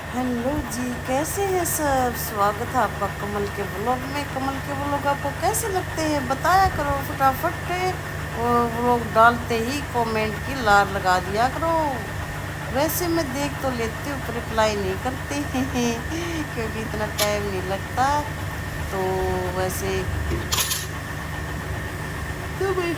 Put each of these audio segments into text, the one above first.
Hello जी, कैसे हैं सब। स्वागत है आपका कमल के ब्लॉग में। कमल के ब्लॉग आपको कैसे लगते हैं बताया करो फटाफट। वो ब्लॉग डालते ही कमेंट की लार लगा दिया करो। वैसे मैं देख तो लेती हूँ, रिप्लाई नहीं करते हैं क्योंकि इतना टाइम नहीं लगता। तो वैसे तो भाई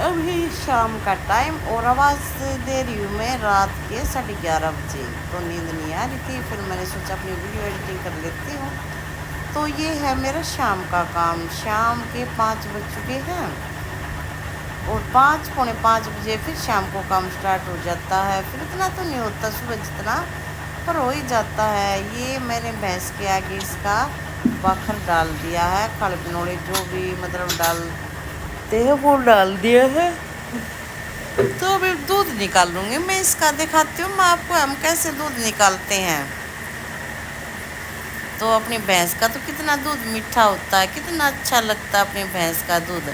अभी शाम का टाइम और आवाज़ दे रही हूँ मैं रात के 11:30 बजे। तो नींद नहीं आ रही थी, फिर मैंने सोचा अपनी वीडियो एडिटिंग कर लेती हूँ। तो ये है मेरा शाम का काम। शाम के 5 बज चुके हैं और 5 पौने 5 बजे फिर शाम को काम स्टार्ट हो जाता है। फिर इतना तो नहीं होता सुबह जितना, पर हो ही जाता है। ये मैंने भैंस के आगे इसका बाखर डाल दिया है, खल बनोड़े जो भी मतलब डालते हैं वो डाल दिया है। तो अभी दूध निकाल लूँगी मैं इसका, दिखाती हूँ मैं आपको हम कैसे दूध निकालते हैं। तो अपनी भैंस का तो कितना दूध मीठा होता है, कितना अच्छा लगता है अपनी भैंस का दूध।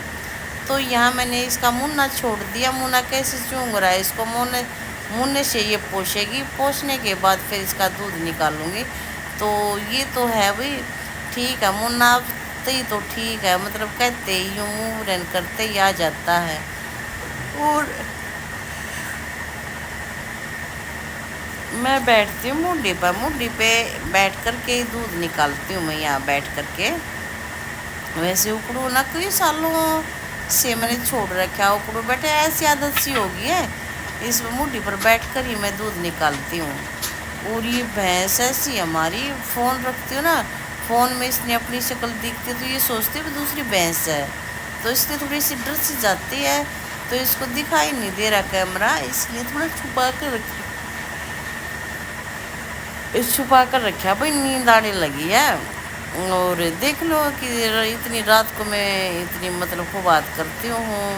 तो यहाँ मैंने इसका मुन्ना छोड़ दिया। मुन्ना कैसे चूंग रहा है, इसको मुन्ने से ये पोछेगी, पोछने के बाद फिर इसका दूध निकालूंगी। तो ये तो है भाई, ठीक है मुन्ना तो ठीक है, मतलब कहते ही यूँ मुँह रन करते ही आ जाता है। और मैं बैठती हूँ मुड्डी पे बैठ कर के दूध निकालती हूँ मैं यहाँ बैठ कर के। वैसे उकड़ू ना कई सालों से मैंने छोड़ रखा, उकड़ू बैठे ऐसी आदत सी हो गई है, इस मुड्डी पर बैठ कर ही मैं दूध निकालती हूँ। और ये भैंस ऐसी हमारी, फ़ोन रखती हूँ ना, फ़ोन में इसने अपनी शक्ल दिखती है तो ये सोचती है दूसरी भैंस है, तो इसलिए थोड़ी सी डर सी जाती है। तो इसको दिखाई नहीं दे रहा कैमरा, इसलिए थोड़ा छुपा कर रखा भाई, नींद आने लगी है। और देख लो कि इतनी रात को मैं इतनी मतलब को बात करती हूँ।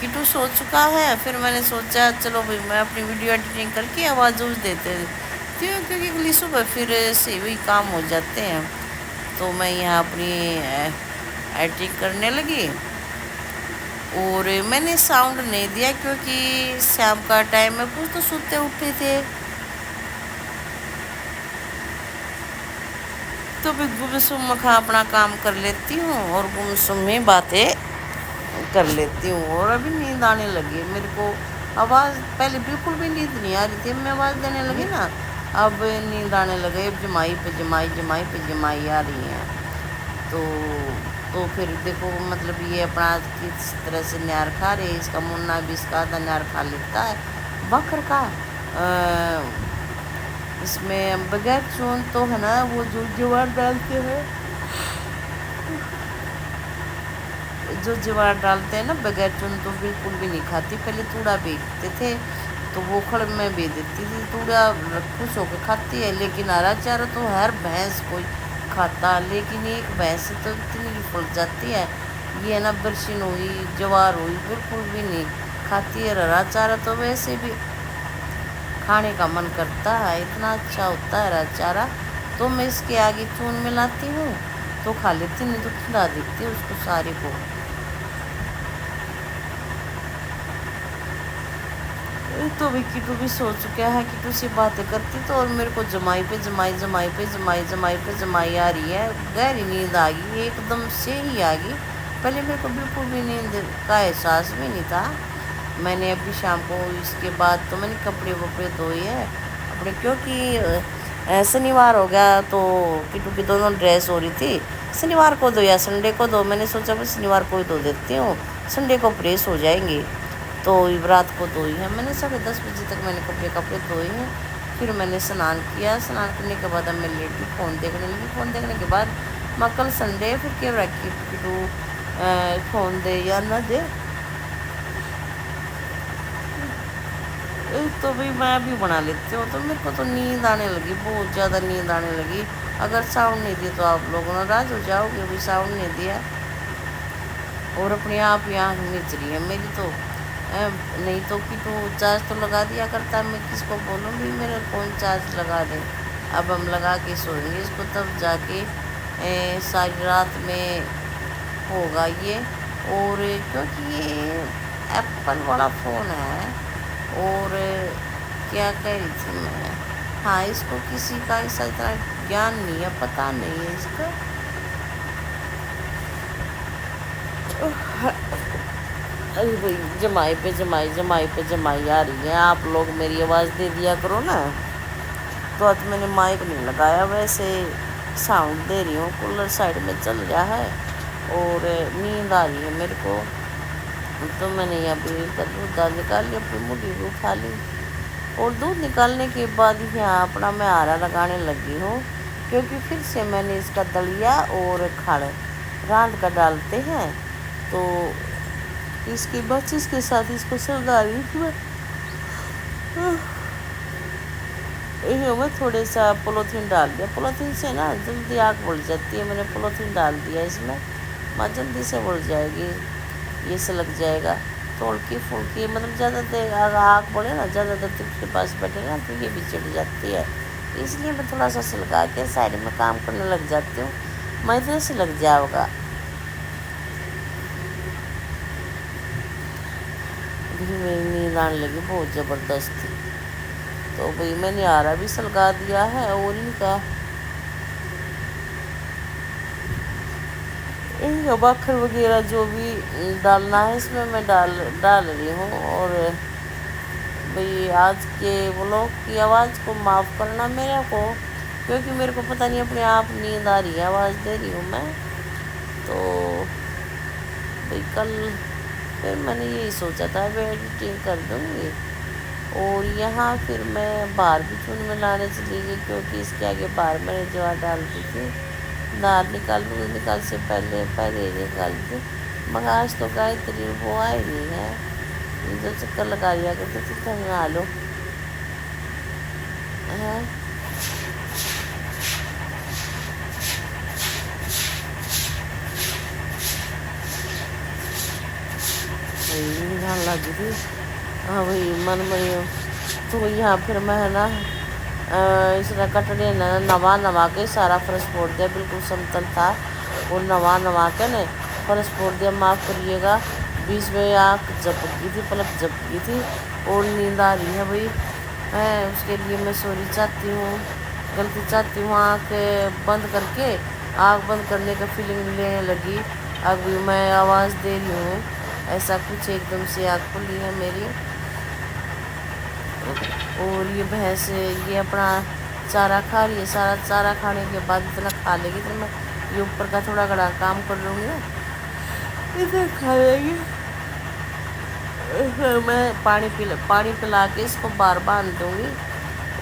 किटू सो चुका है, फिर मैंने सोचा चलो भाई मैं अपनी वीडियो एडिटिंग करके आवाज़ उस देते क्यों, क्योंकि अगली सुबह फिर से वही काम हो जाते हैं। तो मैं यहाँ अपनी एडिटिंग करने लगी और मैंने साउंड नहीं दिया क्योंकि शाम का टाइम में कुछ तो सोते उठे थे। तो भी गुमसुम खा अपना काम कर लेती हूँ और गुमसुम में बातें कर लेती हूँ। और अभी नींद आने लगी मेरे को। आवाज़ पहले बिल्कुल भी नींद नहीं आ रही थी, मैं आवाज़ देने लगी ना, अब नींद आने लगे। अब जमाई पे जमाई जमाई पे जमाई आ रही हैं। तो फिर देखो मतलब ये अपना किस तरह से न्यार खा रहे। इसका मुन्ना भी इसका आधा न्यार खा लेता है बकर का। इसमें बगैर चून तो है ना, वो जो ज्वार डालते हैं, जो ज्वार डालते हैं ना बगैर चून, तो बिल्कुल भी नहीं खाती। पहले तूड़ा बेचते थे तो वो खड़ में बेच देती थी, तूड़ा खुश होकर खाती है। लेकिन हरा चारा तो हर भैंस कोई खाता, लेकिन एक भैंस तो इतनी फुल जाती है, ये ना बरसिन हुई ज्वार हुई बिल्कुल भी नहीं खाती है। हरा चारा तो वैसे भी खाने का मन करता है, इतना अच्छा होता है हरा चारा। तो मैं इसके आगे चून मिलाती हूँ तो खा लेती, नहीं तो खिला देती हूँ उसको सारे को। तो भी किटू भी सो चुका है, किटू से बातें करती तो, और मेरे को जमाई पे जमाई जमाई पे जमाई जमाई पे जमाई आ रही है। गहरी नींद आ गई एकदम से ही आ गई। पहले मेरे को बिल्कुल भी नींद का एहसास भी नहीं था। मैंने अभी शाम को इसके बाद तो मैंने कपड़े वपड़े धोए हैं अपने, क्योंकि शनिवार हो गया तो किटू की दोनों ड्रेस हो रही थी। शनिवार को दो या संडे को दो, मैंने सोचा मैं शनिवार को ही धो देती हूँ, संडे को प्रेस हो जाएंगे। तो रात को धोई है मैंने, 10:30 बजे तक मैंने कपड़े धोए हैं। फिर मैंने स्नान किया, स्नान करने के बाद अब मैं लेटी फ़ोन देखने लगी। फ़ोन देखने के बाद मैं कल संडे फिर क्या रखी किटू फ़ोन दे या ना दे, तो भाई मैं भी बना लेती हूँ। तो मेरे को तो नींद आने लगी, बहुत ज़्यादा नींद आने लगी। अगर साउंड नहीं दिया तो आप लोग नाराज़ हो जाओगे, अभी साउंड नहीं दिया और अपने आप ही आँख मिच रही है मेरी तो। नहीं तो कि तो चार्ज तो लगा दिया करता, मैं किसको बोलूँगी मेरा फ़ोन चार्ज लगा दे। अब हम लगा के सोएंगे इसको, तब जाके सारी रात में होगा ये। और क्योंकि ये एप्पल वाला फ़ोन है। और क्या कह रही थी मैं, हाँ, इसको किसी का ऐसा इतना ज्ञान नहीं है, पता नहीं है इसका। अरे भाई, जमाई पे जमाई, जमाई पे जमाई आ रही है। आप लोग मेरी आवाज़ दे दिया करो ना। तो आज मैंने माइक नहीं लगाया, वैसे साउंड दे रही हूँ। कूलर साइड में चल रहा है और नींद आ रही है मेरे को। तो मैंने यहाँ पे दूध निकाल लिया, अपनी मुट्ठी भी उठा ली और दूध निकालने के बाद यहाँ अपना मैं आरा लगाने लगी हूँ, क्योंकि फिर से मैंने इसका दलिया और खड़ रांध कर डालते हैं। तो इसकी बच्चीस के साथ इसको सलगा रही थी मैं थोड़े सा पोलोथीन डाल दिया। पोलोथीन से ना जल्दी आग बढ़ जाती है। मैंने पोलोथीन डाल दिया इसमें, माँ जल्दी से बढ़ जाएगी, ये से लग जाएगा। तोड़की फुल्की मतलब ज़्यादा देर आग बढ़े ना, ज़्यादा देर तक के पास बैठे ना तो ये भी चिढ़ जाती है। इसलिए मैं थोड़ा सा सिलगा के साइड में काम करने लग जाती हूँ। मैं इधर से लग जाओगा। मेरी नींद आने लगी बहुत ज़बरदस्त। तो भाई मैंने आरा भी सलगा दिया है और इनका बखर वगैरह जो भी डालना है इसमें मैं डाल रही हूँ। और भाई आज के व्लॉग की आवाज़ को माफ़ करना मेरे को, क्योंकि मेरे को पता नहीं अपने आप नींद आ रही है, आवाज़ दे रही हूँ मैं। तो भाई कल फिर मैंने यही सोचा था मैं एडिटिंग कर दूँगी। और यहाँ फिर मैं बाहर भी चून मिलाने चली गई, क्योंकि इसके आगे बाहर मैंने ज्वार डाल दी थी। दाल निकाल से पहले निकाल दी, मगर आज तो गायत्री वो आई नहीं है। ये जो चक्कर लगा लिया करते थे तो नहा लो है। लगी थी। हाँ भाई मन मरी। तो यहाँ फिर मैं ना इसने कटड़े ने नवा के सारा फर्श फोड़ दिया, बिल्कुल समतल था। और नवा के ने फर्श फोड़ दिया। माफ़ करिएगा, बीच में आँख झपक गई थी, पलक झपक गई थी और नींद आ रही है भाई है। उसके लिए मैं सॉरी चाहती हूँ, गलती चाहती हूँ। आँख बंद करके आँख बंद करने का फीलिंग लेने लगी। अब मैं आवाज़ दे रही हूँ, ऐसा कुछ एकदम से आँख खुली है मेरी। और ये भैंस ये अपना चारा खा रही है। सारा चारा खाने के बाद इतना खा लेगी, तो मैं ये ऊपर का थोड़ा घड़ा काम कर लूँगी ना, इधर खा लेगी। मैं पानी पिला के इसको बार बांध दूँगी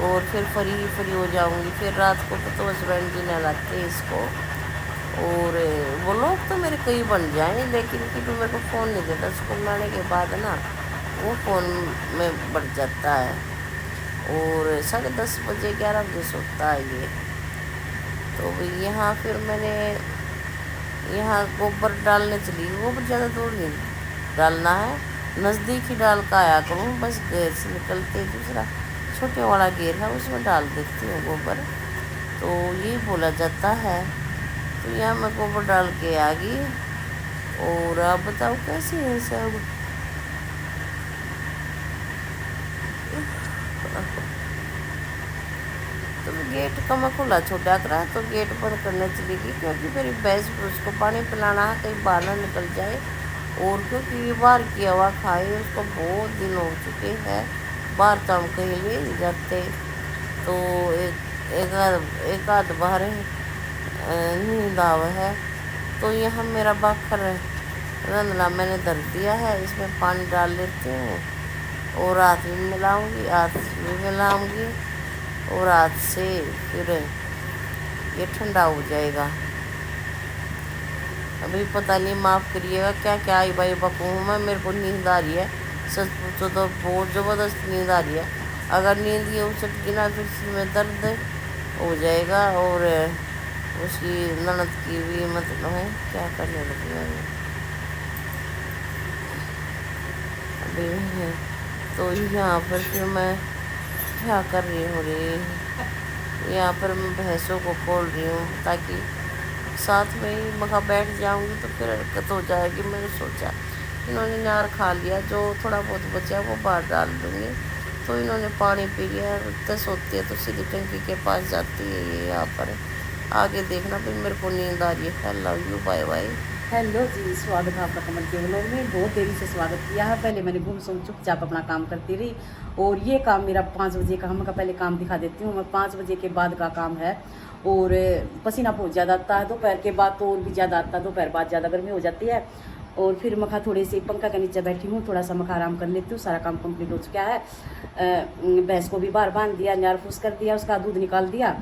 और फिर फ्री हो जाऊँगी। फिर रात को तो हस्बैंड जी नहलाते हैं इसको। और वो लोग तो मेरे कई बन जाएँ, लेकिन कि मेरे को फ़ोन नहीं देता। स्कूल आने के बाद ना वो फ़ोन में बढ़ जाता है और 10:30 बजे 11 बजे सोता है ये। तो यहाँ फिर मैंने यहाँ गोबर डालने चली। गोबर ज़्यादा दूर नहीं डालना है, नज़दीक ही डाल का आया करूँ। बस घेर से निकलते दूसरा छोटे वाला घेर है उसमें डाल देती हूँ गोबर, तो यही बोला जाता है। तो यहाँ मैं गोबर डाल के आ गई। और आप बताओ कैसे है सब। तो गेट का मैं खुला छोटा करा, तो गेट बंद करने चली गई, क्योंकि मेरी भैंस उसको पानी पिलाना है, कहीं बाहर ना निकल जाए। और क्योंकि बाहर की हवा खाए, उसको बहुत दिन हो चुके हैं बाहर, तो हम कहीं ले नहीं जाते। तो एक आध बार नींद आवा है। तो यहाँ मेरा बखर रंधना मैंने धर दिया है, इसमें पानी डाल लेती हूँ और रात में मिलाऊँगी, आज भी मिलाऊँगी और आज से फिर ये ठंडा हो जाएगा। अभी पता नहीं, माफ़ करिएगा क्या क्या आई बाई बकूँ मैं। मेरे को नींद आ रही है, सच पूछो तो बहुत ज़बरदस्त नींद आ रही है। अगर नींद ये उछट गिना फिर में दर्द हो जाएगा। और उसकी ननद की भी मतलब है क्या करने लगी है अभी। तो यहाँ पर फिर मैं क्या कर रही हूँ रे, यहाँ पर मैं भैंसों को खोल रही हूँ, ताकि साथ में ही मखा बैठ जाऊँगी तो फिर हरकत हो जाएगी। मैंने सोचा इन्होंने नार खा लिया, जो थोड़ा बहुत बचा वो बाहर डाल दूँगी। तो इन्होंने पानी पी लिया। तो सोती है तो सीधी टंकी के पास जाती है ये यहाँ पर। आगे देखना फिर मेरे को नींद आ रही है। Love you, bye bye. Hello जी, स्वागत है आपका कमल के व्लॉग में। बहुत देरी से स्वागत किया है। पहले मैंने गुम सुम चुपचाप अपना काम करती रही और ये काम मेरा 5 बजे का, हम का पहले काम दिखा देती हूँ। मैं 5 बजे के बाद का काम है और पसीना बहुत ज़्यादा आता है। दोपहर के बाद तो और भी ज़्यादा आता है, दोपहर बाद ज़्यादा गर्मी हो जाती है। और फिर मखा थोड़ी सी पंखा के नीचे बैठी हूँ, थोड़ा सा मखा आराम कर लेती हूँ। सारा काम कंप्लीट हो चुका है। भैंस को भी बाहर बांध दिया, न्यार फूस कर दिया, उसका दूध निकाल दिया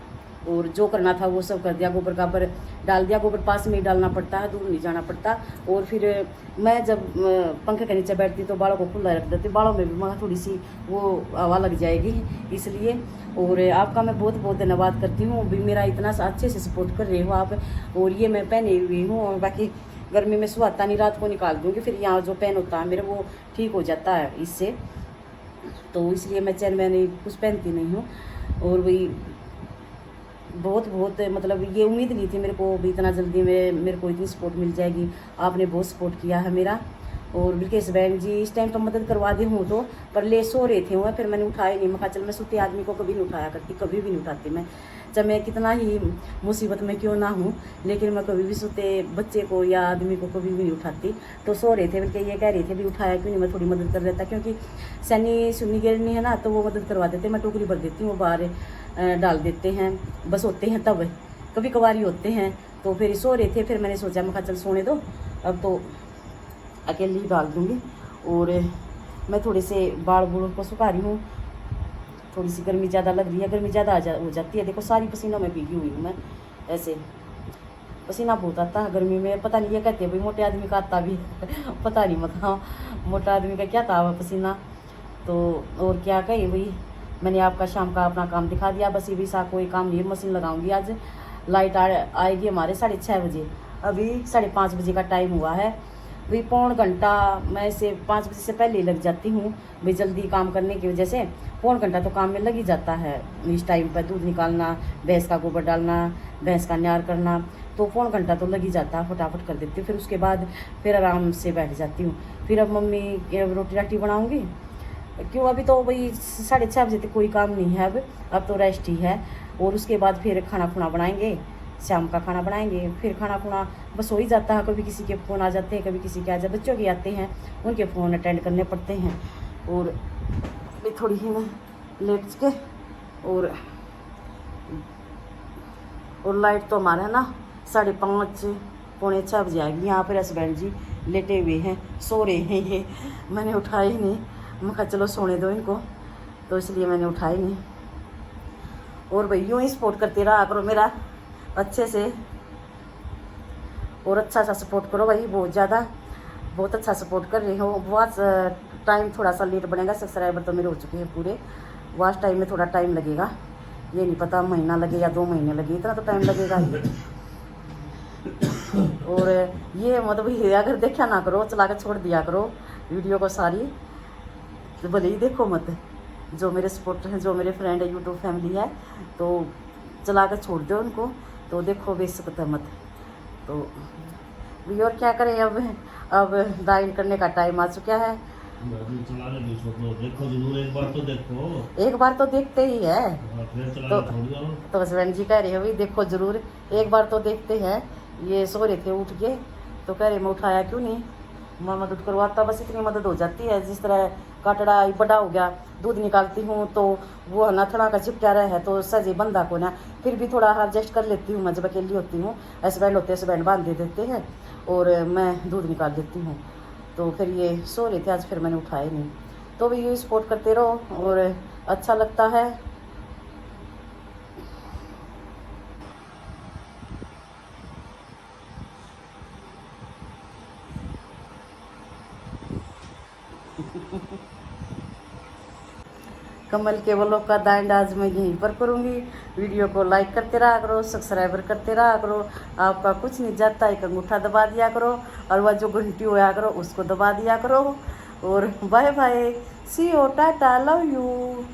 और जो करना था वो सब कर दिया। गोबर गाबर डाल दिया, गोबर पास में ही डालना पड़ता है, दूर नहीं जाना पड़ता। और फिर मैं जब पंखे के नीचे बैठती तो बालों को खुला रख देती, बालों में भी मगर थोड़ी सी वो हवा लग जाएगी इसलिए। और आपका मैं बहुत बहुत धन्यवाद करती हूँ, भी मेरा इतना अच्छे से सपोर्ट कर रहे हो आप। और ये मैं पहने हुई हूँ और बाकी गर्मी में सुहाता नहीं, रात को निकाल दूँगी, फिर यहाँ जो पेन होता है मेरा वो ठीक हो जाता है इससे, तो इसलिए मैं चैन मैंने कुछ पहनती नहीं हूँ। और वही बहुत मतलब ये उम्मीद नहीं थी मेरे को भी इतना जल्दी में मेरे को इतनी सपोर्ट मिल जाएगी। आपने बहुत सपोर्ट किया है मेरा। और बिल्केश बहन जी इस टाइम तो मदद करवा दी हूँ, तो पर ले सो रहे थे वो, फिर मैंने उठाया नहीं। मैं चल मैं सोते आदमी को कभी नहीं उठाया करती, कभी भी नहीं उठाती मैं, चाहे मैं कितना ही मुसीबत में क्यों ना हूँ, लेकिन मैं कभी भी सोते बच्चे को या आदमी को कभी भी नहीं उठाती। तो सो रहे थे, बल्कि ये कह रहे थे भी उठाया क्यों नहीं, मैं थोड़ी मदद कर देता, क्योंकि सैनी सुन्नी गिरनी है ना, तो वो मदद करवा देते। मैं टोकरी भर देती हूँ, वो बाहर डाल देते हैं, बस होते हैं तब, कभी कभारी होते हैं। तो फिर सो रहे थे, फिर मैंने सोचा मैं चल सोने दो, अब तो अकेली ही डाल दूँगी। और मैं थोड़े से बाल बूढ़ों को सुखा रही हूँ, थोड़ी सी गर्मी ज़्यादा लग रही है, गर्मी ज़्यादा हो जाती है। देखो सारी पसीनों में भीगी हुई हूँ मैं, ऐसे पसीना बहुत आता है गर्मी में। पता नहीं, ये कहते हैं भाई मोटे आदमी का आता भी पता नहीं, मतलब मोटा आदमी का क्या था पसीना। तो और क्या कहें भाई, मैंने आपका शाम का अपना काम दिखा दिया। बस ये भी सा कोई काम नहीं, मशीन लगाऊंगी आज। लाइट आएगी हमारे 6:30 बजे, अभी 5:30 बजे का टाइम हुआ है। भाई पौन घंटा मैं से 5 बजे से पहले लग जाती हूँ भाई, जल्दी काम करने की वजह से पौन घंटा तो काम में लग ही जाता है इस टाइम पर। दूध निकालना, भैंस का गोबर डालना, भैंस का न्यार करना, तो पौन घंटा तो लग ही जाता है, फटाफट कर देती हूँ। फिर उसके बाद फिर आराम से बैठ जाती हूँ। फिर अब मम्मी रोटी राटी बनाऊँगी, क्यों अभी तो भाई 6:30 बजे तक कोई काम नहीं है, अब तो रेस्ट ही है। और उसके बाद फिर खाना खुना बनाएंगे, शाम का खाना बनाएंगे, फिर खाना खुना बस हो ही जाता है। कभी किसी के फ़ोन आ जाते हैं, कभी किसी के आ जाते, बच्चों के आते हैं, उनके फ़ोन अटेंड करने पड़ते हैं। और भी थोड़ी ही मैं लेट के और लाइट तो हमारा है ना 5:30 पौने 6 बजे आएगी। यहाँ पर हस्बैंड जी लेटे हुए हैं, सो रहे हैं, ये मैंने उठाया ही नहीं। मैं कहा चलो सोने दो इनको, तो इसलिए मैंने उठाई नहीं। और भाई यूँ ही सपोर्ट करते रहा करो मेरा अच्छे से, और अच्छा सा सपोर्ट करो भाई, बहुत अच्छा सपोर्ट कर रहे हो। बहुत टाइम थोड़ा सा लेट बनेगा, सब्सक्राइबर तो मेरे हो चुके हैं पूरे। वास्ट टाइम में थोड़ा टाइम लगेगा, ये नहीं पता महीना लगे या 2 महीने लगे, इतना तो टाइम लगेगा ही। और ये मतलब अगर देखा ना करो, चला कर छोड़ दिया करो वीडियो को सारी, तो भले ही देखो मत। जो मेरे सपोर्टर हैं, जो मेरे फ्रेंड है, यूट्यूब फैमिली है, तो चला कर छोड़ दो उनको, तो देखो बेशक मत। तो भी और क्या करें, अब डाइन करने का टाइम आ चुका है। देखो जरूर, एक बार तो देखो, एक बार तो देखते ही है, तो हस्बैंड जी कह रहे हो भाई देखो जरूर, एक बार तो देखते हैं। ये सो रहे थे उठ के, तो कह रहे मैं उठाया क्यों नहीं, मैं मदद करवाता, बस इतनी मदद हो जाती है। जिस तरह काटड़ा बड़ा हो गया, दूध निकालती हूँ तो वो है ना थोड़ा का चिपटा रहा है, तो सजे बंदा को ना, फिर भी थोड़ा एडजस्ट कर लेती हूँ मैं जब अकेली होती हूँ। हस्बैंड होते हस्बैंड बांध दे देते हैं और मैं दूध निकाल देती हूँ। तो फिर ये सो रहे थे आज, फिर मैंने उठाए नहीं। तो भी ये सपोर्ट करते रहो और अच्छा लगता है। कमल के व्लॉग का दांड आज मैं यहीं पर करूँगी। वीडियो को लाइक करते रहा करो, सब्सक्राइबर करते रहा करो, आपका कुछ नहीं जाता, एक अंगूठा दबा दिया करो, और वह जो घंटी होया करो उसको दबा दिया करो। और bye bye, see you, tata, love you.